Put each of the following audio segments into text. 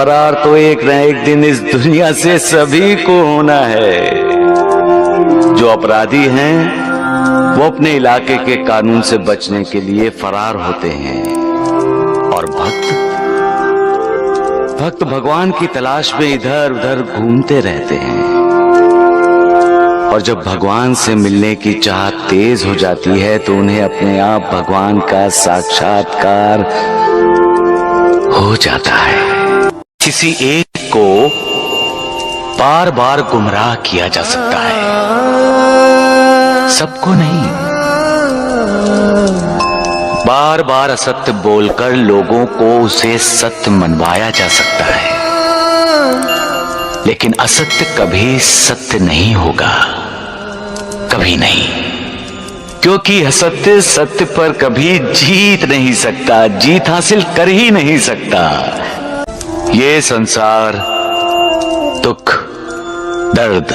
फरार तो एक न एक दिन इस दुनिया से सभी को होना है। जो अपराधी हैं वो अपने इलाके के कानून से बचने के लिए फरार होते हैं और भक्त भगवान की तलाश में इधर उधर घूमते रहते हैं। और जब भगवान से मिलने की चाहत तेज हो जाती है तो उन्हें अपने आप भगवान का साक्षात्कार हो जाता है। किसी एक को बार बार गुमराह किया जा सकता है, सबको नहीं। बार बार असत्य बोलकर लोगों को उसे सत्य मनवाया जा सकता है, लेकिन असत्य कभी सत्य नहीं होगा, कभी नहीं। क्योंकि असत्य सत्य पर कभी जीत नहीं सकता, जीत हासिल कर ही नहीं सकता। ये संसार दुख, दर्द,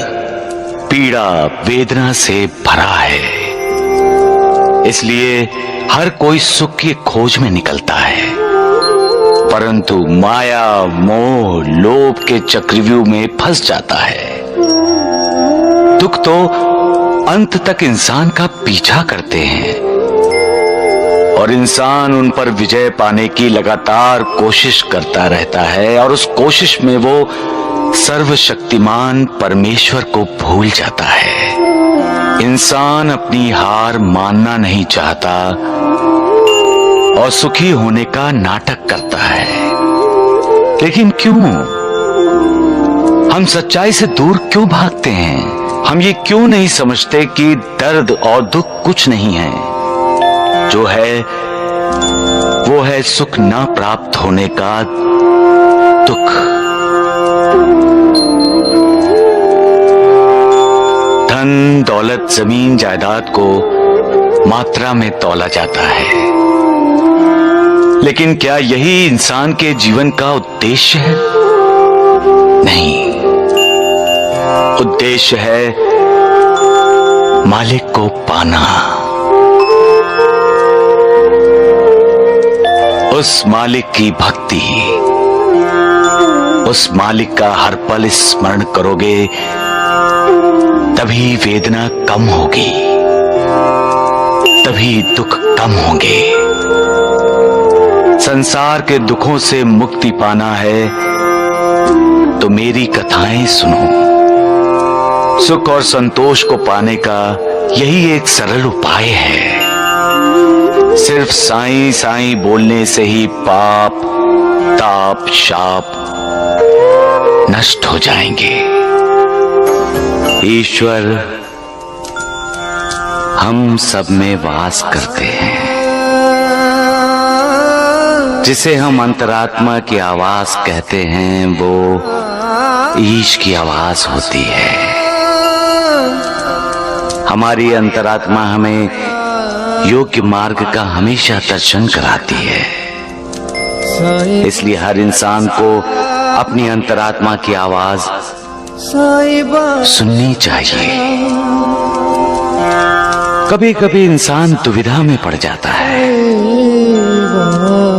पीड़ा, वेदना से भरा है। इसलिए हर कोई सुख की खोज में निकलता है, परंतु माया, मोह, लोभ के चक्रव्यूह में फंस जाता है। दुख तो अंत तक इंसान का पीछा करते हैं और इंसान उन पर विजय पाने की लगातार कोशिश करता रहता है और उस कोशिश में वो सर्वशक्तिमान परमेश्वर को भूल जाता है। इंसान अपनी हार मानना नहीं चाहता और सुखी होने का नाटक करता है। लेकिन क्यों? हम सच्चाई से दूर क्यों भागते हैं? हम ये क्यों नहीं समझते कि दर्द और दुख कुछ नहीं है? जो है वो है सुख न प्राप्त होने का दुख। धन, दौलत, जमीन, जायदाद को मात्रा में तौला जाता है, लेकिन क्या यही इंसान के जीवन का उद्देश्य है? नहीं। उद्देश्य है मालिक को पाना, उस मालिक की भक्ति। उस मालिक का हर पल स्मरण करोगे तभी वेदना कम होगी, तभी दुख कम होंगे। संसार के दुखों से मुक्ति पाना है तो मेरी कथाएं सुनो। सुख और संतोष को पाने का यही एक सरल उपाय है। सिर्फ साईं साईं बोलने से ही पाप, ताप, शाप नष्ट हो जाएंगे। ईश्वर हम सब में वास करते हैं। जिसे हम अंतरात्मा की आवाज कहते हैं वो ईश की आवाज होती है। हमारी अंतरात्मा हमें योग्य मार्ग का हमेशा दर्शन कराती है। इसलिए हर इंसान को अपनी अंतरात्मा की आवाज सुननी चाहिए। कभी कभी इंसान दुविधा में पड़ जाता है,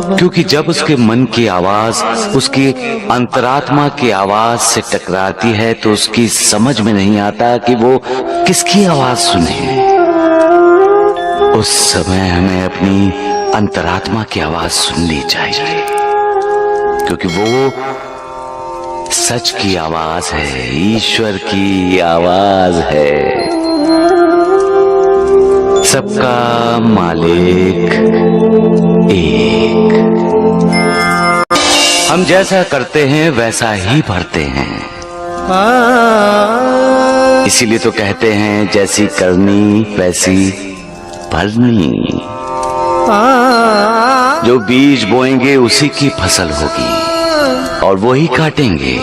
क्योंकि जब उसके मन की आवाज उसकी अंतरात्मा की आवाज से टकराती है तो उसकी समझ में नहीं आता कि वो किसकी आवाज सुने। उस समय हमें अपनी अंतरात्मा की आवाज सुननी चाहिए, क्योंकि वो सच की आवाज है, ईश्वर की आवाज है। सबका मालिक एक। हम जैसा करते हैं वैसा ही भरते हैं। इसीलिए तो कहते हैं जैसी करनी वैसी भरनी। जो बीज बोएंगे उसी की फसल होगी और वही काटेंगे,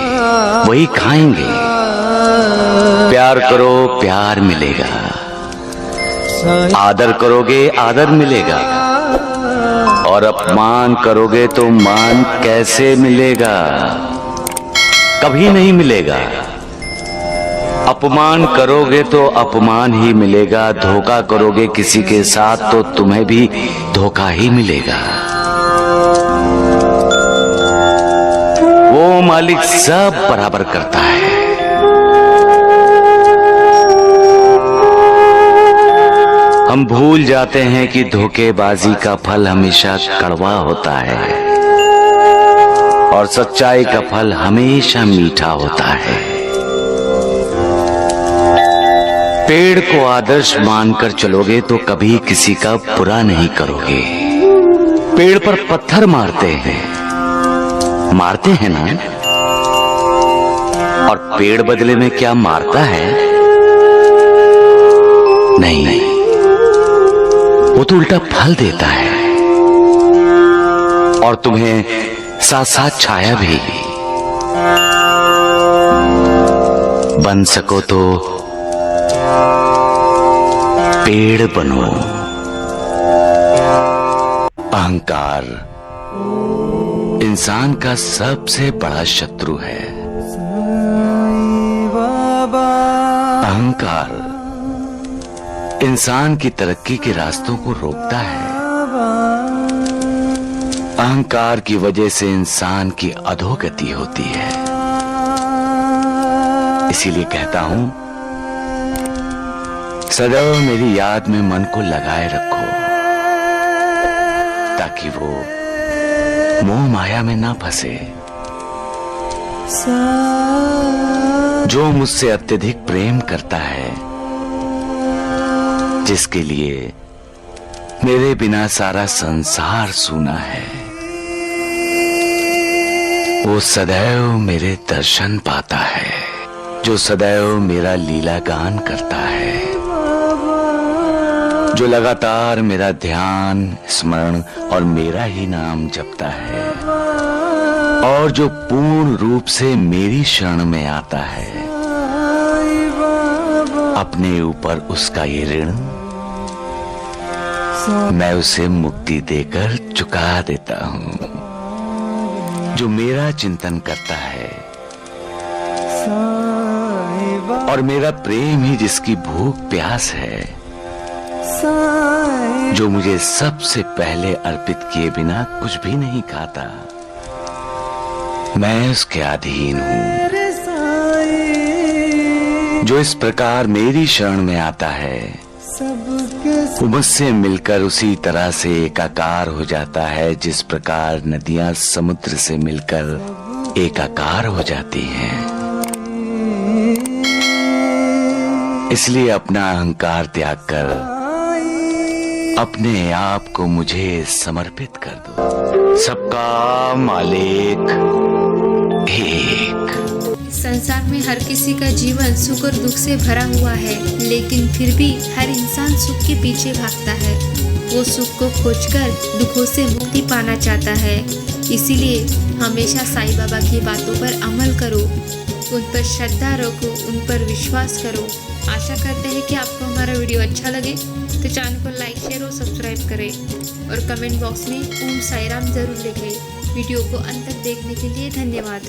वही खाएंगे। प्यार करो, प्यार मिलेगा। आदर करोगे, आदर मिलेगा। और अपमान करोगे तो मान कैसे मिलेगा? कभी नहीं मिलेगा। अपमान करोगे तो अपमान ही मिलेगा। धोखा करोगे किसी के साथ तो तुम्हें भी धोखा ही मिलेगा। वो मालिक सब बराबर करता है। हम भूल जाते हैं कि धोखेबाजी का फल हमेशा कड़वा होता है और सच्चाई का फल हमेशा मीठा होता है। पेड़ को आदर्श मानकर चलोगे तो कभी किसी का बुरा नहीं करोगे। पेड़ पर पत्थर मारते हैं ना, और पेड़ बदले में क्या मारता है? नहीं, वो तो उल्टा फल देता है और तुम्हें साथ साथ छाया भी। बन सको तो पेड़ बनो। अहंकार इंसान का सबसे बड़ा शत्रु है। अहंकार इंसान की तरक्की के रास्तों को रोकता है। अहंकार की वजह से इंसान की अधोगति होती है। इसीलिए कहता हूं, सदैव मेरी याद में मन को लगाए रखो ताकि वो मोह माया में ना फंसे। जो मुझसे अत्यधिक प्रेम करता है, जिसके लिए मेरे बिना सारा संसार सूना है, वो सदैव मेरे दर्शन पाता है। जो सदैव मेरा लीला गान करता है, जो लगातार मेरा ध्यान स्मरण और मेरा ही नाम जपता है, और जो पूर्ण रूप से मेरी शरण में आता है, अपने ऊपर उसका ये ऋण मैं उसे मुक्ति देकर चुका देता हूं। जो मेरा चिंतन करता है और मेरा प्रेम ही जिसकी भूख प्यास है, जो मुझे सबसे पहले अर्पित किए बिना कुछ भी नहीं खाता, मैं उसके अधीन हूं। जो इस प्रकार मेरी शरण में आता है, वो मुझसे मिलकर उसी तरह से एकाकार हो जाता है जिस प्रकार नदियां समुद्र से मिलकर एकाकार हो जाती हैं। इसलिए अपना अहंकार त्याग कर अपने आप को मुझे समर्पित कर दो। सबका मालिक एक। संसार में हर किसी का जीवन सुख और दुख से भरा हुआ है, लेकिन फिर भी हर इंसान सुख के पीछे भागता है। वो सुख को खोजकर दुखों से मुक्ति पाना चाहता है। इसीलिए हमेशा साईं बाबा की बातों पर अमल करो, उन पर श्रद्धा रखो, उन पर विश्वास करो। आशा करते हैं कि आपको हमारा वीडियो अच्छा लगे तो चैनल को लाइक, शेयर और सब्सक्राइब करें और कमेंट बॉक्स में ओम साईं राम जरूर लिखें। वीडियो को अंत तक देखने के लिए धन्यवाद।